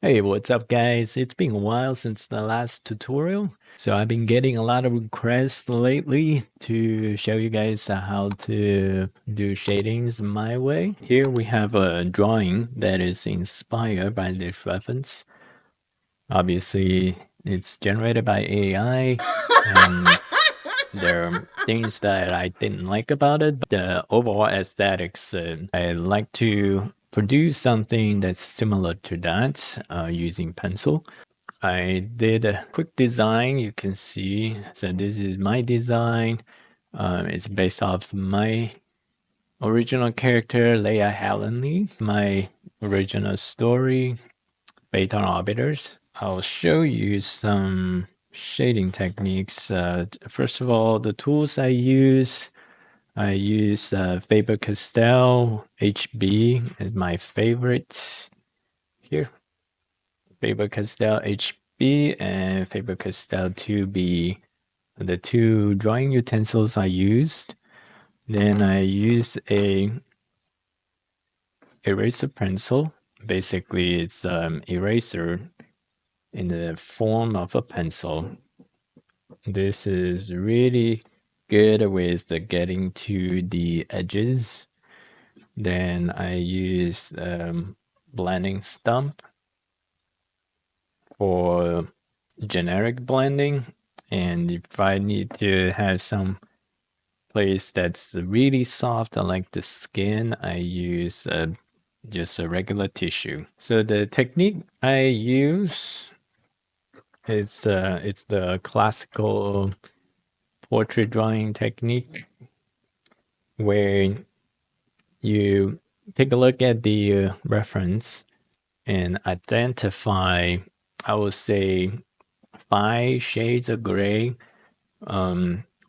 Hey, what's up guys? It's been a while since the last tutorial. So I've been getting a lot of requests lately to show you guys how to do shadings my way. Here we have a drawing that is inspired by this reference. Obviously, it's generated by AI and there are things that I didn't like about it, but the overall aesthetics, I like to produce something that's similar to that using pencil. I did a quick design, you can see. So this is my design. It's based off my original character, Leia Helenly, my original story, Phaeton Orbiters. I'll show you some shading techniques. First of all, the tools I use Faber-Castell HB is my favorite here. Faber-Castell HB and Faber-Castell 2B, the two drawing utensils I used. Then I used a eraser pencil. Basically, it's eraser in the form of a pencil. This is really good with the getting to the edges. Then I use blending stump for generic blending. And if I need to have some place that's really soft, like the skin, I use just a regular tissue. So the technique I use it's the classical portrait drawing technique where you take a look at the reference and identify, I would say, 5 shades of gray,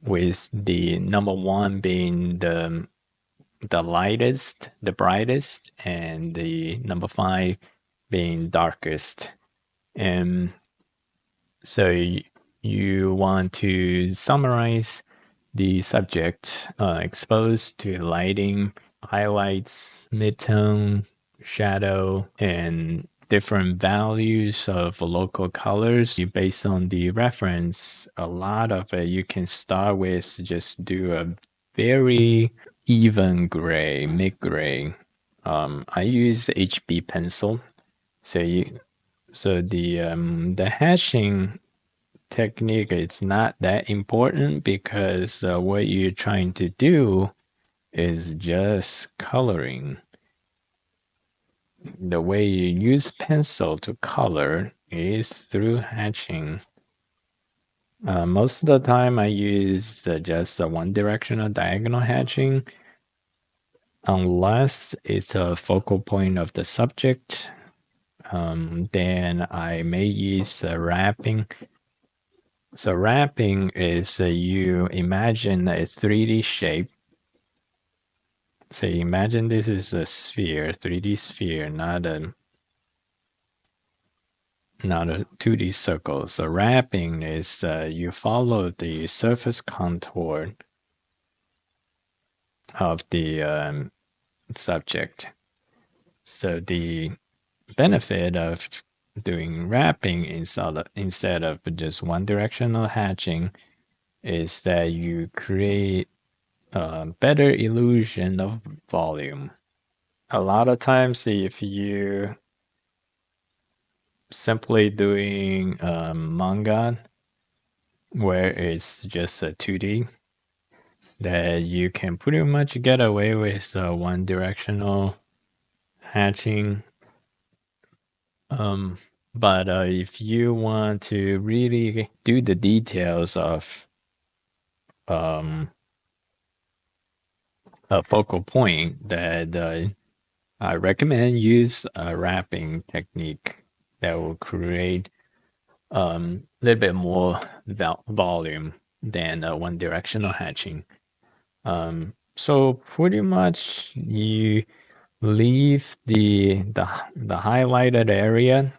with the number one being the lightest, the brightest, and the number 5 being darkest. And so you want to summarize the subject exposed to lighting, highlights, midtone, shadow, and different values of local colors. Based on the reference, a lot of it you can start with just do a very even gray, mid gray. I use HB pencil, so the hashing technique is not that important because what you're trying to do is just coloring. The way you use pencil to color is through hatching. Most of the time I use just one directional diagonal hatching, unless it's a focal point of the subject. Then I may use wrapping. So wrapping is you imagine a 3D shape. So imagine this is a sphere, 3D sphere, not a 2D circle. So wrapping is you follow the surface contour of the subject. So the benefit of doing wrapping instead of just one directional hatching is that you create a better illusion of volume. A lot of times, if you simply doing manga where it's just a 2D, that you can pretty much get away with one directional hatching. But if you want to really do the details of a focal point, that I recommend use a wrapping technique that will create a little bit more volume than one directional hatching. So pretty much you leave the highlighted area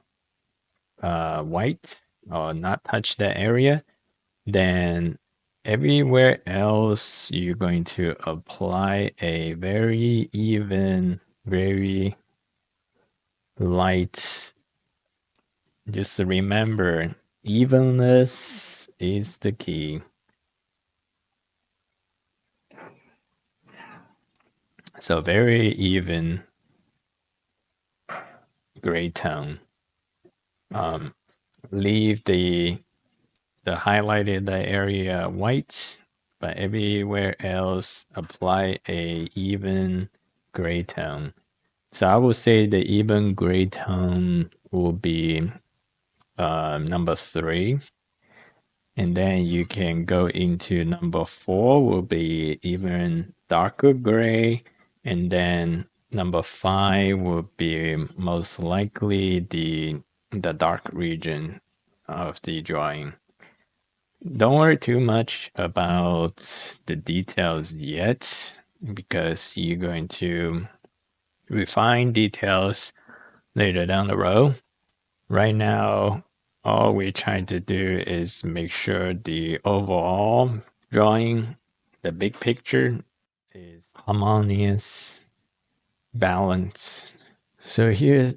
white or not touch that area, then everywhere else you're going to apply a very even, very light Just remember, evenness is the key. So very even gray tone. Leave the highlighted area white, but everywhere else apply a even gray tone. So I would say the even gray tone will be number 3. And then you can go into number 4 will be even darker gray. And then number 5 will be most likely the dark region of the drawing. Don't worry too much about the details yet, because you're going to refine details later down the road. Right now, all we're trying to do is make sure the overall drawing, the big picture, is harmonious, balanced. So here,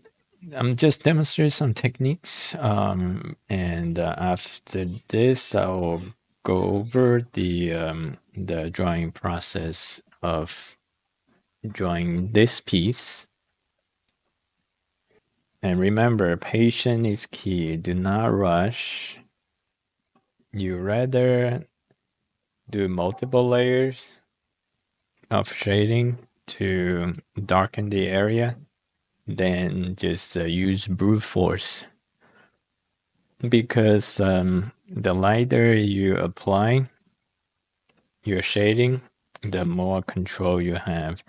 I'm just demonstrating some techniques, and after this, I will go over the drawing process of drawing this piece. And remember, patience is key. Do not rush. You rather do multiple layers of shading to darken the area than just use brute force. Because the lighter you apply your shading, the more control you have.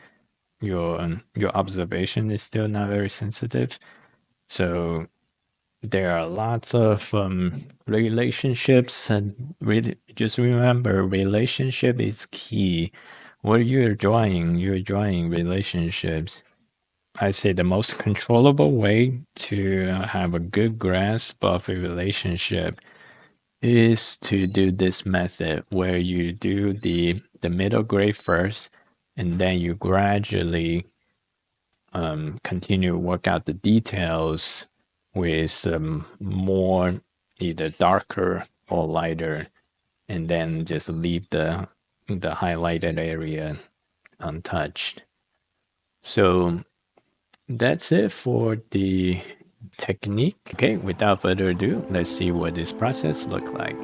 Your observation is still not very sensitive, so there are lots of relationships, and just remember, relationship is key. What you're drawing relationships. I say the most controllable way to have a good grasp of a relationship is to do this method where you do the middle grade first, and then you gradually continue to work out the details with more either darker or lighter, and then just leave the highlighted area untouched. So that's it for the technique. Okay, without further ado, let's see what this process looks like.